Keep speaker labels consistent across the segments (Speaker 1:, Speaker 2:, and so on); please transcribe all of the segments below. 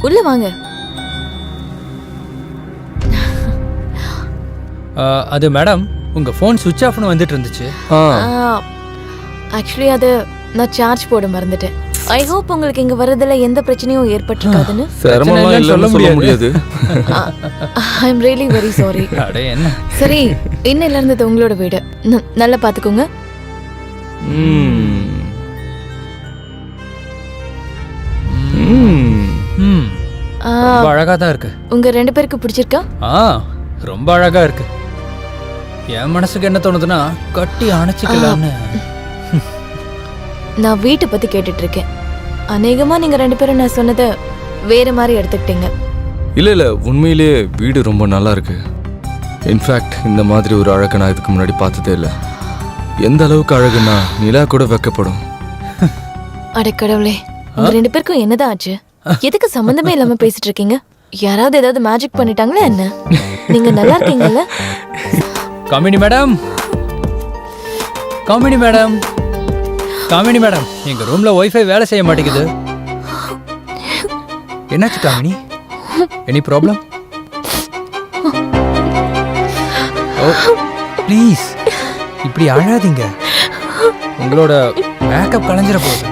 Speaker 1: உள்ள வாங்க.
Speaker 2: அது மேடம் உங்க ஃபோன் சுவிட்ச் ஆஃப்னு வந்துட்டு இருந்துச்சு.
Speaker 1: ஆக்சுவலி அது நான் சார்ஜ் போட மறந்துட்டேன். ஐ ஹோப் உங்களுக்கு இங்க வரதுல எந்த பிரச்சனையும் ஏற்பட்டிருக்காதுன்னு.
Speaker 3: சொல்ல முடியாது.
Speaker 1: ஐ அம் ரியலி வெரி சாரி.
Speaker 2: அட என்ன.
Speaker 1: சரி, இன்னையில இருந்து உங்களோட வீடு. நல்லா பாத்துக்கோங்க.
Speaker 2: ரொம்ப அழகா தான் இருக்கு.
Speaker 1: உங்க 2 பேருக்கு பிடிச்சிருக்கா?
Speaker 2: ரொம்ப அழகா இருக்கு. என் மனசுக்கு என்ன தோணுதுன்னா கட்டி அணைச்சிக்கலாம்னு.
Speaker 1: நான் வீட்டை பத்தி கேட்டுட்டு இருக்கேன். அநேகமா நீங்க 2 பேரும் நான் சொன்னதை வேற மாதிரி எடுத்துக்கிட்டீங்க.
Speaker 3: இல்ல உண்மையிலேயே வீடு ரொம்ப நல்லா இருக்கு. இன்ஃபேக்ட் இந்த மாதிரி ஒரு அழகை நான் இதுக்கு முன்னாடி பார்த்ததே இல்லை. எந்த அளவுக்கு அழகுன்னா நிலா கூட வெக்கப்படும்.
Speaker 1: அடக்கடவுளே, உங்க 2 பேருக்கும் என்னதான் ஆச்சு? எதுக்கு சம்பந்தமே இல்லாம பேசிட்டு இருக்கீங்க? யாராவது ஏதாவது மேஜிக் பண்ணிட்டாங்களா என்ன? நீங்க நல்லா இருக்கீங்கல்ல?
Speaker 2: Kamini madam, Kamini madam, Kamini madam, எங்க ரூம்ல வைஃபை வேலை செய்ய மாட்டேங்குது. என்னாச்சு காமினி? Any problem? ப்ளீஸ் இப்படி அழாதீங்க. உங்களோட மேக்கப் கலைஞ்சிட போகுது.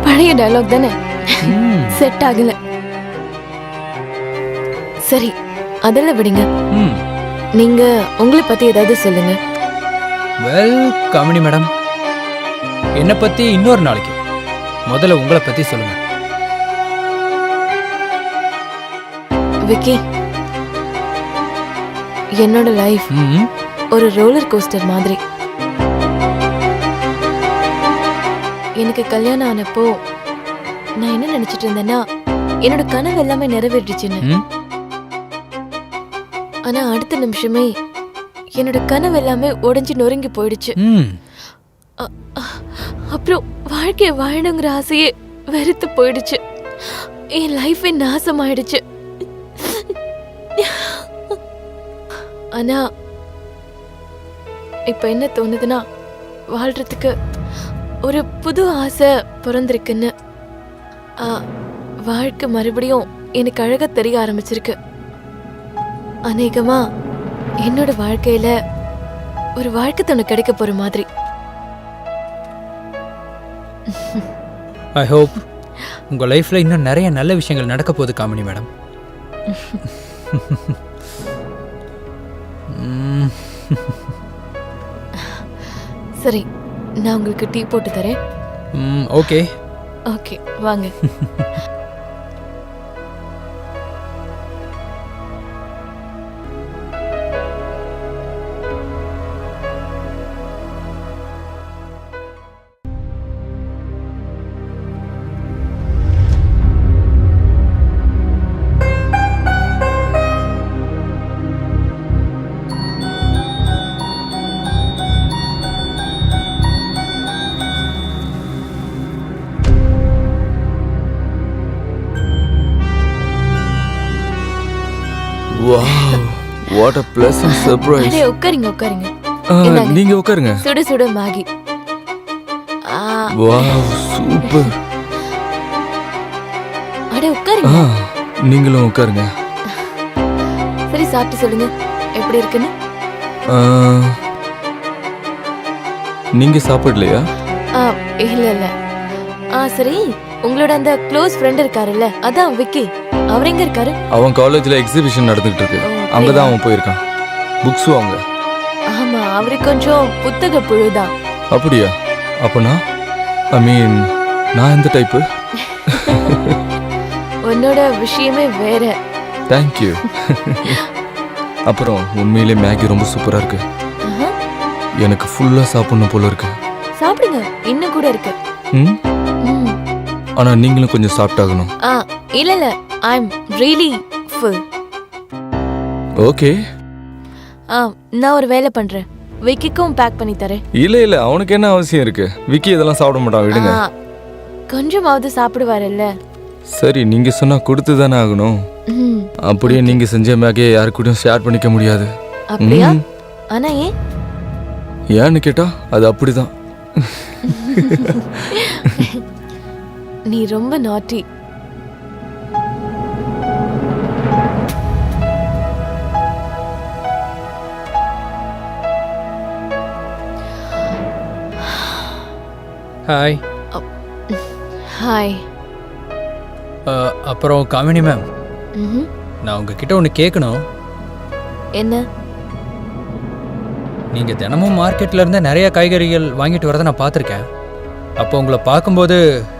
Speaker 1: பழைய டயலாக் தானே, செட் ஆகல. சரி, அதெல்லாம் விடுங்க. நீங்க உங்களை பத்தி ஏதாவது சொல்லுங்க.
Speaker 2: வெல் காமினி மேடம், என்னை பத்தி இன்னொரு நாளைக்கு. முதல்ல உங்களை பத்தி சொல்லுங்க.
Speaker 1: விக்கி, என்னோட லைஃப் ஒரு ரோலர் கோஸ்டர் மாதிரி. எனக்கு கல்யாணம் ஆனப்போ நான் என்ன நினைச்சிட்டு இருந்தேன்னா என்னோட கனவு எல்லாமே நிறைவேறிடுச்சுன்னு. ஆனா அடுத்த நிமிஷமே என்னோட கனவு எல்லாமே உடைஞ்சு நொறுங்கி போயிடுச்சு. அப்புறம் வாழ்க்கைய வாழணுங்கிற ஆசையே வெறுத்து போயிடுச்சு. என் லைஃபே நாசமாயிடுச்சு. ஆனா இப்ப என்ன தோணுதுன்னா வாழ்றதுக்கு ஒரு புது ஆசை பிறந்திருக்குன்னு. வாழ்க்கை மறுபடியும் எனக்கு அழகா தெரிய ஆரம்பிச்சிருக்கு. அநேகமா என்னோட வாழ்க்கையில ஒரு வாழ்க்கை துணை கிடைக்க போற மாதிரி.
Speaker 2: ஐ ஹோப் உங்க லைஃப்ல இன்னும் நிறைய நல்ல விஷயங்கள் நடக்க போகுது காமினி மேடம்.
Speaker 1: சரி, நான் உங்களுக்கு டீ போட்டு தரேன்.
Speaker 2: ஓகே
Speaker 1: ஓகே, வாங்க.
Speaker 3: Wow, what a pleasant surprise.
Speaker 1: அடே உட்காருங்க உட்காருங்க.
Speaker 3: நீங்க உட்காருங்க.
Speaker 1: சுட சுட மேகி.
Speaker 3: Wow, super.
Speaker 1: அடே உட்காருங்க.
Speaker 3: நீங்களும் உட்காருங்க.
Speaker 1: சரி, சாப்பிட்டு சொல்லுங்க எப்படி இருக்குன்னு.
Speaker 3: நீங்க சாப்பிடலையா?
Speaker 1: இல்ல இல்ல. சரி, உங்களோட அந்த க்ளோஸ் ஃப்ரெண்ட் இருக்காருல்ல, அதான் விக்கி, அவர் எங்க இருக்காரு?
Speaker 3: அவன் காலேஜ்ல எக்ஸிபிஷன் நடந்துட்டு இருக்கு. அங்கதான் அவன் போயிருக்கான். புக்ஸ் வாங்க.
Speaker 1: ஆமா, அவரு கொஞ்சம் புத்தக புழுதான்.
Speaker 3: அப்படியா? அப்பனா ஐ மீன் நான் எந்த டைப்?
Speaker 1: உன்னோட விஷயமே வேற.
Speaker 3: Thank you. அப்புறம் உண்மையிலே மேகி ரொம்ப சூப்பரா இருக்கு. எனக்கு ஃபுல்லா சாப்பிடணும் போல இருக்கு.
Speaker 1: சாப்பிடுங்க, இன்னும் கூட இருக்கு.
Speaker 3: ஆனா நீங்களும் கொஞ்சம் சாப்பிட்டாகணும்.
Speaker 1: இல்ல இல்ல, ஐ அம் ரியலி ஃபுல்.
Speaker 3: ஓகே.
Speaker 1: நான் ஒரு வேலை பண்றேன். விக்கிக்கும் பேக் பண்ணி தரேன்.
Speaker 3: இல்ல அவனுக்கு என்ன அவசியம் இருக்கு? விக்கி இதெல்லாம் சாப்பிட மாட்டான், விடுங்க.
Speaker 1: கொஞ்சமாவது சாப்பிடுவாருல்ல.
Speaker 3: சரி, நீங்க சொன்னா கொடுத்து தானே ஆகணும். அப்படியே நீங்க செஞ்ச மேகியை யாரு கூடயும் ஷேர் பண்ணிக்க முடியாது.
Speaker 1: அப்படியா? ஆனா ஏன்னு
Speaker 3: கேட்டா அது அப்படிதான்.
Speaker 1: நீ ரொம்ப நாட்டி.
Speaker 2: ஹாய்.
Speaker 1: ஹாய்.
Speaker 2: அப்புறம் காமினி மேம்,
Speaker 1: ம்ஹும்.
Speaker 2: நான் உங்ககிட்ட ஒன்று கேட்கணும்.
Speaker 1: என்ன?
Speaker 2: நீங்கள் தினமும் மார்க்கெட்டில் இருந்து நிறைய காய்கறிகள் வாங்கிட்டு வரதை நான் பார்த்துருக்கேன். அப்போ உங்களை பார்க்கும்போது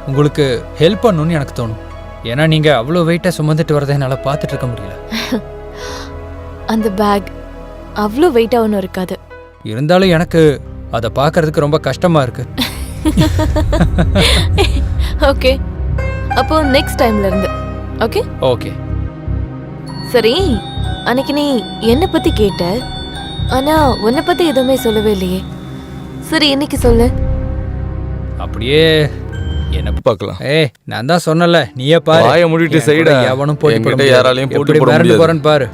Speaker 2: உங்களுக்கு ஹெல்ப் பண்ணணும்னு எனக்கு தோணும். ஏன்னா நீங்கள் அவ்வளோ வெயிட்டாக சுமந்துட்டு வரதை என்னால் பார்த்துட்டு இருக்க முடியல.
Speaker 1: அந்த பேக் அவ்வளோ வெயிட்டாக ஒன்றும் இருக்காது.
Speaker 2: இருந்தாலும் எனக்கு அதை பார்க்கறதுக்கு ரொம்ப கஷ்டமாக இருக்கு.
Speaker 1: ஓகே, அப்போ நெக்ஸ்ட் டைம்ல இருந்து. Okay
Speaker 2: okay.
Speaker 1: சரி, அன்னைக்கு நீ என்னை பத்தி கேட்ட, ஆனா உன்னை பத்தி எதுவுமே சொல்லவே இல்லையே. சரி, இன்னைக்கு சொல்லு.
Speaker 2: அப்படியே என்ன
Speaker 3: பார்க்கலாம்.
Speaker 2: நான் தான் சொன்னல, நீயே பாரு.
Speaker 3: வாயை மூடிட்டு
Speaker 2: என் கூட
Speaker 3: செய்டா.
Speaker 2: எவனும் போட்டி போட
Speaker 3: என்கிட்ட
Speaker 2: முடியாது.
Speaker 3: யாராலையும் போட்டி
Speaker 2: எப்படி
Speaker 3: போட
Speaker 2: மிரண்டு
Speaker 3: முடியாது.
Speaker 2: போறேன்னு பாரு.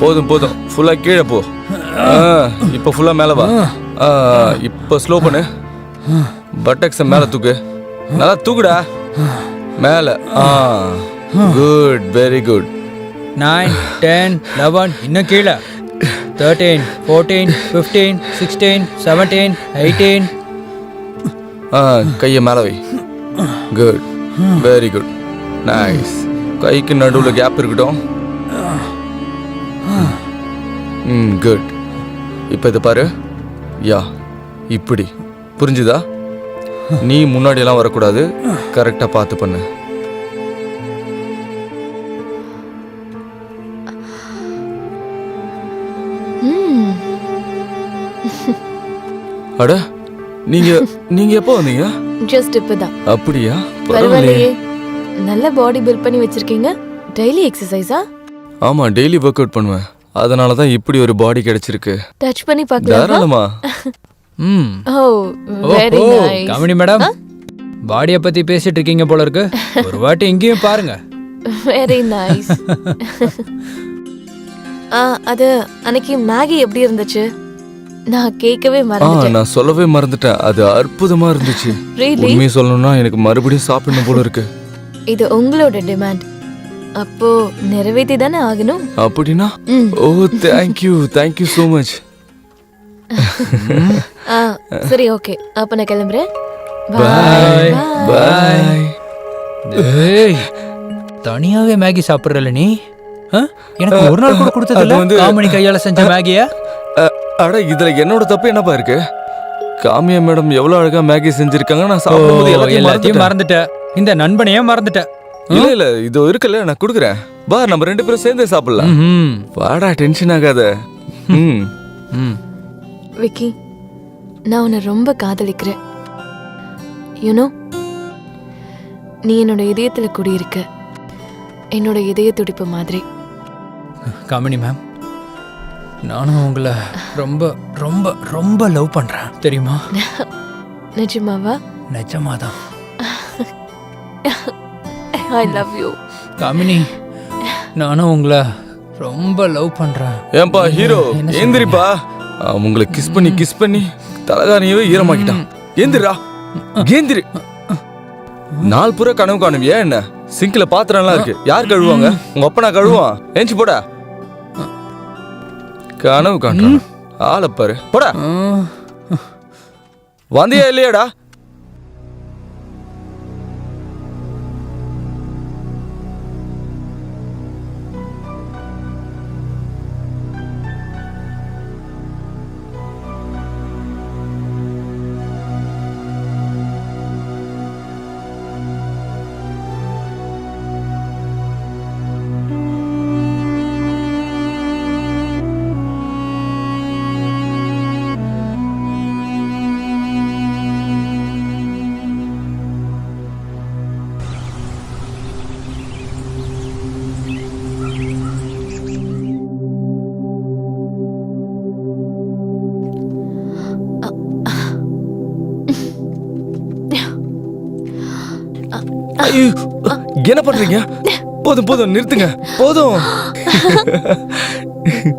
Speaker 3: போதும் போதும், ஃபுல்லா கீழே போ. இப்போ ஃபுல்லா மேல வா. இப்போ ஸ்லோ பண்ணு. பட்டக்ஸ மேல தூக்கு. நல்லா தூக்குடா மேல. Good, very good.
Speaker 2: 9, 10, 11, இன்னும் கீழே. 13, 14, 15, 16, 17, 18.
Speaker 3: கையை மேல வை. Good, very good, nice. கைக்கு நடுவில் கேப் இருக்கட்டும். குட். இப்போ இதை பாரு. யா, இப்படி புரிஞ்சுதா? நீ முன்னாடியெல்லாம் வரக்கூடாது. கரெக்டாக பார்த்து பண்ணு. அட, நீங்க எப்போ வந்தீங்க?
Speaker 1: ஜஸ்ட் இப்பதான்.
Speaker 3: அப்படியா?
Speaker 1: பரவாயில்லையே, நல்ல பாடி பில்ட் பண்ணி வச்சிருக்கீங்க. டெய்லி எக்ஸசைஸா?
Speaker 3: ஆமா, டெய்லி ஒர்க் அவுட் பண்ணுவேன். அதனால தான் இப்படி ஒரு பாடி கிடைச்சிருக்கு.
Speaker 1: டச் பண்ணி பார்க்கலாமா?
Speaker 3: தாராளமா.
Speaker 1: ஓ, வெரி நைஸ்.
Speaker 2: காமினி மேடம், பாடியை பத்தி பேசிட்டு இருக்கீங்க போல இருக்கு. ஒரு வாட்டி இங்கேயும் பாருங்க.
Speaker 1: Very nice. அது அன்னைக்கு மேகி எப்படி இருந்துச்சு? நான் கேட்கவே மறந்துட்டேன்.
Speaker 3: நான் சொல்லவே மறந்துட்டேன். அது அற்புதமா இருந்துச்சு.
Speaker 1: Really?
Speaker 3: உண்மையை சொல்லணும்னா எனக்கு மறுபடியும் சாப்பிடணும் போல இருக்கு.
Speaker 1: இது உங்களோட டிமாண்ட், அப்போ நிறைவேற்றி தானே ஆகணும்.
Speaker 3: அப்படின்னா? ஓ, தேங்க்யூ so மச்.
Speaker 1: சரி, ஓகே, அப்ப நான் கிளம்புறேன்.
Speaker 3: பாய் பாய்.
Speaker 2: ஏய், தனியாவே மேகி சாப்பிடுறல நீ? எனக்கு ஒரு நாள் கூட கொடுத்ததில்ல. காமினி கையால செஞ்ச மேகியா?
Speaker 3: அட, இதுல என்னோட தப்பு என்னப்பா இருக்கு? காமியா மேடம் எவ்வளவு அழகா மேகி செஞ்சிருக்காங்க. நான் சாப்பிடும்போது
Speaker 2: எல்லாத்தையும் மறந்துட்டேன். இந்த நண்பனையே மறந்துட்டேன்.
Speaker 3: இல்ல, இது இருக்குல்ல, நான் குடுக்குறேன். வா, நம்ம 2 பேரும் சேர்ந்தே சாப்பிடலாம். வாடா, டென்ஷன் ஆகாத.
Speaker 1: விக்கி, நான் உன்னை ரொம்ப காதலிக்கிறேன். யூனோ, நீ என்னோட இதயத்துல குடியிருக்க. என்னோட இதய துடிப்பு மாதிரி.
Speaker 2: காமினி மேம், நானும் உங்களை ரொம்ப ரொம்ப ரொம்ப லவ் பண்றேன், தெரியுமா?
Speaker 1: நிஜமாவா?
Speaker 2: நிஜமாதான்.
Speaker 1: I love you.
Speaker 2: காமினி, நானும் உங்களை ரொம்ப லவ் பண்றேன்.
Speaker 3: ஏன்பா ஹீரோ, ஏந்திரிப்பா. உங்களை கிஸ் பண்ணி தலகாணியவே ஈரமாக்கிட்டான். ஏந்திரா, ஏந்திரி. நாள் பூரா கனவு காணுவியா என்ன? சிங்க்ல பாத்திரம்லாம் இருக்கு, யார் கழுவாங்க? உங்க அப்பா நான் கழுவான். ஏஞ்சி போடா. கனவு காண்றான். ஆளை பாரு, போடா. வந்தியா இல்லையாடா? ஐயோ, என்ன பண்றீங்க? போதும் போதும் நிறுத்துங்க, போதும்.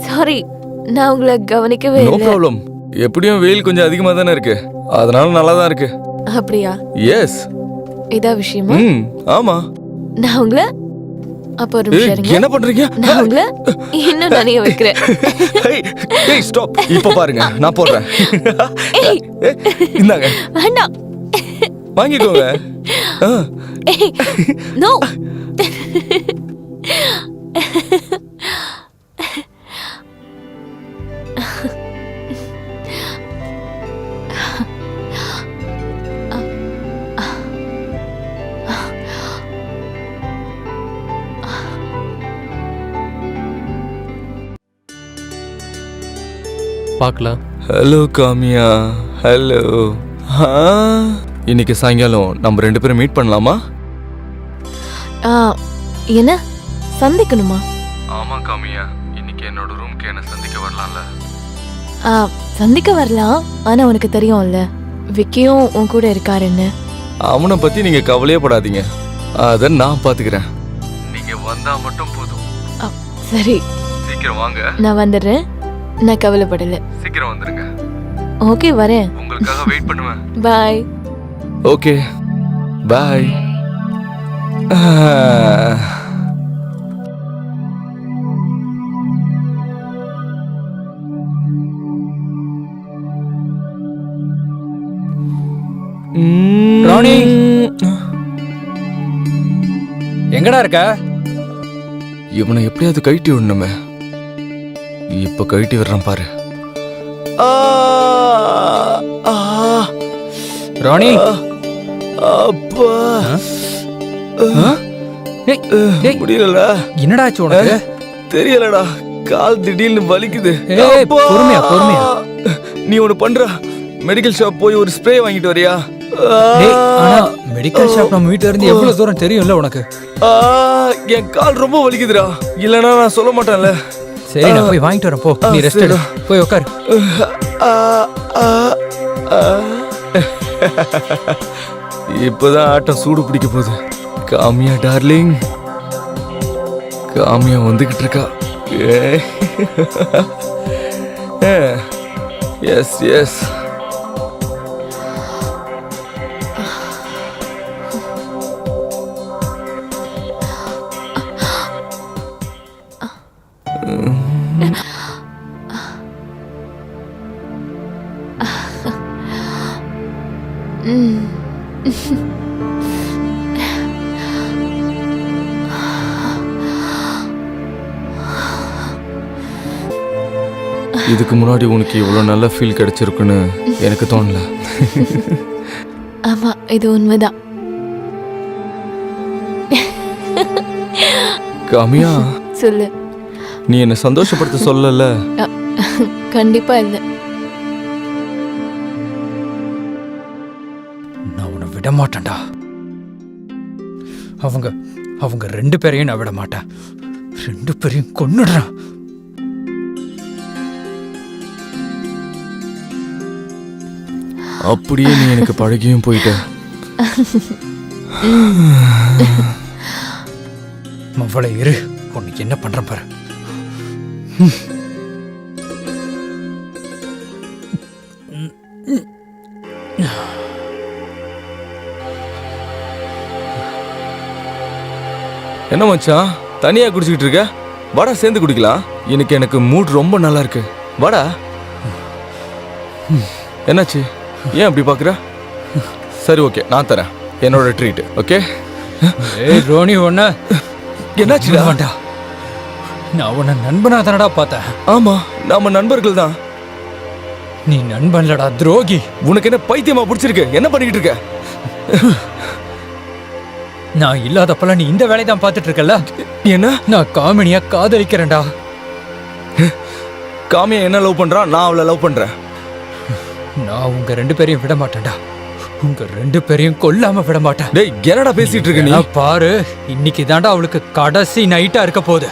Speaker 1: சாரி, நான் உங்களை கவனிக்கவே
Speaker 3: நோ
Speaker 1: இல்லை.
Speaker 3: ப்ராப்ளம். எப்படியும் வெயில் கொஞ்சம் அதிகமா தானே இருக்கு, அதனால நல்லா தான் இருக்கு.
Speaker 1: அப்படியா?
Speaker 3: எஸ்.
Speaker 1: இதா விஷயமா?
Speaker 3: ஆமா.
Speaker 1: நான் உங்களை அப்ப ஒரு நிமிஷம் இருங்க.
Speaker 3: என்ன பண்றீங்க?
Speaker 1: நான் உங்களை இன்னும் நனைய வைக்கிறேன்.
Speaker 3: ஏய் ஸ்டாப். இப்ப பாருங்க, நான் போடுறேன்.
Speaker 1: ஏய்,
Speaker 3: இந்தாங்க,
Speaker 1: வேண்டாம்.
Speaker 3: வாங்கிக்கோங்க.
Speaker 1: ஏய், நோ.
Speaker 4: பார்க்கலாம்.
Speaker 3: Hello Kamiya, hello. இன்னைக்கு சாயங்காலம் நம்ம 2 பேரும் மீட் பண்ணலாமா?
Speaker 1: என்ன சந்திக்கணுமா?
Speaker 3: ஆமா காமியா, இன்னைக்கு என்னோட ரூமுக்கு என்ன சந்திக்க வரலாம்ல?
Speaker 1: சந்திக்க வரலாம். ஆனா உனக்கு தெரியும்ல, விக்கியும் உன் கூட இருக்காருன்னு.
Speaker 3: அவனை பத்தி நீங்க கவலையே படாதீங்க, அத நான் பாத்துக்கிறேன். நீங்க வந்தா மட்டும் போதும்.
Speaker 1: சரி,
Speaker 3: சீக்கிரம் வாங்க.
Speaker 1: நான் வந்துடுறேன். நான் கவலைப்படல.
Speaker 3: சீக்கிரம் வந்துருங்க.
Speaker 1: ஓகே, வரேன்.
Speaker 3: உங்களுக்காக வெயிட் பண்ணுவேன்.
Speaker 1: பாய்.
Speaker 3: ஓகே, பாய்.
Speaker 2: ராணி, எங்கடா இருக்க?
Speaker 3: இவனை எப்படியாவது கழட்டி விடணுமே. இப்ப கழட்டி வர்றான் பாரு.
Speaker 2: ராணி,
Speaker 3: அப்பா, முடியலடா.
Speaker 2: என்னடா ஆச்சு உனக்கு?
Speaker 3: தெரியலடா, கால் திடீர்னு வலிக்குது.
Speaker 2: பொறுமையா பொறுமையா.
Speaker 3: நீ ஒண்ணு பண்ற, மெடிக்கல் ஷாப் போய் ஒரு ஸ்ப்ரே வாங்கிட்டு வரியா?
Speaker 2: மெடிக்கல் ஷாப் நம்ம வீட்டுல இருந்து எவ்வளவு தூரம் தெரியும்ல உனக்கு?
Speaker 3: என் கால் ரொம்ப வலிக்குதுடா. இல்லனா நான் சொல்ல மாட்டேன்ல.
Speaker 2: சரி, நான் போய் வாங்கிட்டு வரேன். போ, நீ ரெஸ்ட் எடு. போய் உட்காரு.
Speaker 3: இப்பதான் ஆட்டம் சூடு பிடிக்க போகுது. காமியா டார்லிங், காமியா வந்துகிட்டு இருக்கா. Yes yes. இதுக்கு முன்னாடி உனக்கு இவ்வளவு நல்ல ஃபீல் கிடைச்சிருக்குன்னு எனக்கு தோணல.
Speaker 1: ஆமா, இது உண்மைதான்.
Speaker 3: காமியா,
Speaker 1: சொல்லு.
Speaker 3: நீ என்ன சந்தோஷப்படுத்த சொல்லல?
Speaker 1: கண்டிப்பா இல்ல.
Speaker 2: நான் உன்னை விட மாட்டேன்டா. அவங்க 2 பேரையும் நான் விட மாட்டேன். 2 பேரையும் கொன்னுடுறேன்.
Speaker 3: அப்படியே நீ எனக்கு பழகியும் போயிட்ட.
Speaker 2: மவளை இரு, உனக்கு என்ன பண்ற பாரு.
Speaker 3: என்ன மச்சான், தனியா குடிச்சிட்டு இருக்க? வாடா, சேர்ந்து குடிக்கலாம். எனக்கு மூட் ரொம்ப நல்லா இருக்கு. வாடா. என்னாச்சு, ஏன் அப்படி பாக்குற? சரி, ஓகே, நான் தரேன் என்னோட ட்ரீட். ஓகே.
Speaker 2: ஏய் ரோனி, ஒண்ணு
Speaker 3: என்னாச்சுடா?
Speaker 2: வேண்டாம், நான் உன்னை நண்பனா தானடா பார்த்தேன்.
Speaker 3: ஆமா, நாம நண்பர்கள் தான்.
Speaker 2: நீ நண்பன்லடா, துரோகி.
Speaker 3: உனக்கு என்ன பைத்தியமா பிடிச்சிருக்கு? என்ன பண்ணிக்கிட்டு இருக்க?
Speaker 2: நான் இல்லாதப்பெல்லாம் நீ இந்த வேலையை தான் பார்த்துட்டு இருக்கல.
Speaker 3: என்ன?
Speaker 2: நான் காமினியா காதலிக்கிறேன்டா.
Speaker 3: காமியா என்ன லவ் பண்றா, நான் அவளை லவ் பண்றேன்.
Speaker 2: நான் உங்க 2 பேரையும் விட மாட்டேன்டா. உங்க 2 பேரையும் கொல்லாம விட மாட்டேன்.
Speaker 3: டேய், என்னடா பேசிட்டு இருக்க நீ?
Speaker 2: பாரு, இன்னைக்கு தாண்டா அவளுக்கு கடைசி நைட்டா இருக்க போகுது.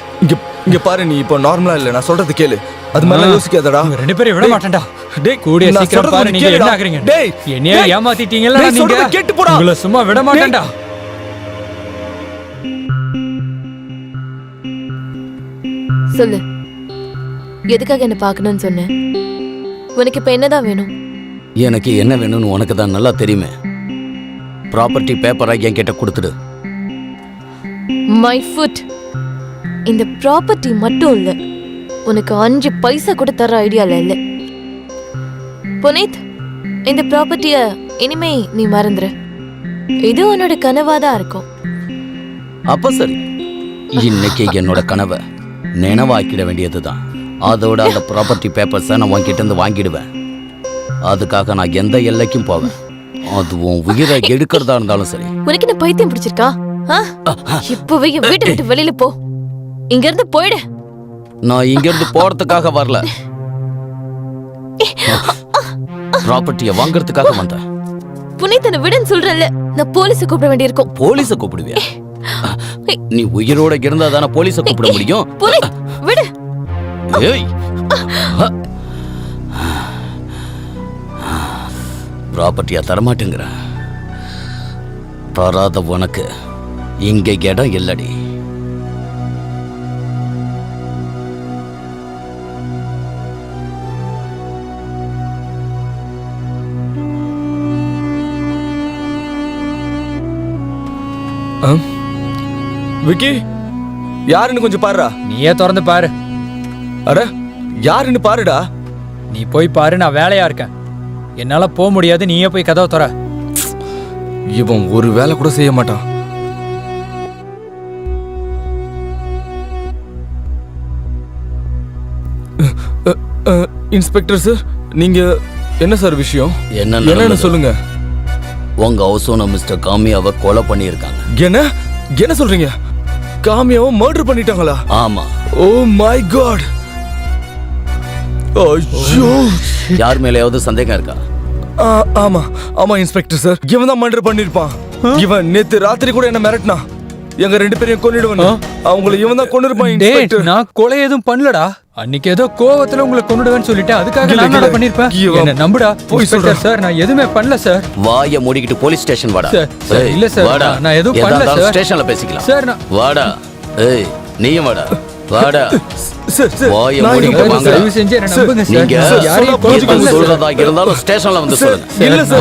Speaker 3: இங்க பாரு, நீ இப்போ நார்மலா இல்ல. நான் சொல்றது கேளு. அது மாதிரி யோசிக்காதடா.
Speaker 2: உங்க 2 பேரையும் விட மாட்டேன்டா.
Speaker 3: டேய்,
Speaker 2: கூடிய சீக்கிரம் பாரு, நீங்க என்ன ஆகுறீங்க?
Speaker 3: டேய்,
Speaker 2: என்னைய ஏமாத்திட்டீங்கல நீங்க.
Speaker 3: கேட்டு போடா.
Speaker 2: உங்களை சும்மா விட மாட்டேன்டா.
Speaker 1: சொல்லு, எதுக்காக என்ன பார்க்கணும்னு சொன்னேன்? உனக்கு இப்ப என்னதான் வேணும்?
Speaker 4: எனக்கு என்ன வேணும்னு உனக்கு தான் நல்லா தெரியுமே. ப்ராப்பர்ட்டி பேப்பரா என்கிட்ட கொடுத்துடு.
Speaker 1: My foot. இந்த ப்ராப்பர்ட்டி மட்டும் இல்ல, உனக்கு 5 பைசா கூட தர ஐடியால இல்ல. புனித், இந்த ப்ராப்பர்ட்டிய இனிமே நீ மறந்துரு. இது உன்னோட கனவாதான் இருக்கும்.
Speaker 4: அப்ப சரி, இன்னைக்கு என்னோட கனவை நினைவாக்கிட வேண்டியதுதான். அதோட அந்த ப்ராப்பர்ட்டி பேப்பர்ஸை நான் உன்கிட்ட இருந்து வாங்கிடுவேன். அதுக்காக நான் எந்த எல்லைக்கும் போவேன். அது உன் உயிரை எடுக்கிறதா இருந்தாலும் சரி.
Speaker 1: உனக்கு என்ன பைத்தியம் பிடிச்சிருக்கா? இப்பவே என் வீட்டை விட்டு வெளியில போ. இங்க இருந்து போயிடு.
Speaker 4: நான் இங்க இருந்து போறதுக்காக வரல, ப்ராப்பர்ட்டியை வாங்குறதுக்காக வந்தேன்.
Speaker 1: புனிதனை விடுன்னு சொல்றல, நான் போலீஸை கூப்பிட வேண்டியிருக்கும்.
Speaker 4: போலீஸை கூப்பிடுவியா? நீ உயிரோட இருந்தா தானே போலீஸை கூப்பிட முடியும்.
Speaker 1: புனித், விடு.
Speaker 4: ஏய், ப்ராப்பர்ட்டியா தரமாட்டேங்கிற? தராத உனக்கு இங்க இடம் இல்லடி.
Speaker 3: விக்கி, யாருன்னு கொஞ்சம் பாருடா.
Speaker 2: நீயே திறந்து பாரு.
Speaker 3: அட, யாருன்னு பாருடா.
Speaker 2: நீ போய் பாரு, நான் வேலையா இருக்கேன். என்னால போக முடியாது, நீயே போய் கதவை திற.
Speaker 3: இவன் ஒரு வேலை கூட செய்ய மாட்டான். இன்ஸ்பெக்டர் சார், நீங்க என்ன சார் விஷயம்? என்னன்னு சொல்லுங்க.
Speaker 4: உங்க ஹவுஸ் ஓனர் மிஸ்டர் காமியாவை கொலை பண்ணியிருக்காங்க.
Speaker 3: என்ன சொல்றீங்க? காமியாவை மர்டர் பண்ணிட்டாங்களா?
Speaker 4: ஆமா.
Speaker 3: Oh my god. ஐயோ,
Speaker 4: யார் மேலேயாவது சந்தேகம் இருக்கா?
Speaker 3: ஆமா ஆமா இன்ஸ்பெக்டர் சார், இவன் தான் மர்டர் பண்ணிருப்பான். இவன் நேத்து ராத்திரி கூட என்ன மிரட்டினான். எங்க 2 பேரையும் கொன்னிடுவான். அவங்கள இவன் தான் கொன்னிருப்பான் இன்ஸ்பெக்டர்.
Speaker 2: நான் கொலை எதுவும் பண்ணலடா. அன்னைக்கு ஏதோ கோவத்துல உங்களை கொன்னுடுவேன்னு சொல்லிட்டேன். அதுக்காக நான் என்ன பண்ணிருப்பேன்? என்ன நம்புடா. போய் சொல்றேன் சார், நான் எதுவுமே பண்ணல சார்.
Speaker 4: வாயை மூடிக்கிட்டு போலீஸ் ஸ்டேஷன் வாடா.
Speaker 2: சார் இல்ல சார்,
Speaker 4: வாடா,
Speaker 2: நான் எதுவும் பண்ணல சார்.
Speaker 4: ஸ்டேஷன்ல பேசிக்கலாம்
Speaker 2: சார். நான்
Speaker 4: வாடா. ஏய், நீயும் வாடா. வாடா.
Speaker 3: சார் சார்,
Speaker 4: வாயை மூடிக்கிட்டு வாங்க.
Speaker 2: தயவு செஞ்சு என்ன நம்புங்க சார்.
Speaker 4: நீங்க
Speaker 2: யாரையும் கொலை பண்ணல சார்.
Speaker 4: சொல்றதா இருந்தாலும் ஸ்டேஷன்ல வந்து சொல்லுங்க.
Speaker 3: இல்ல சார்.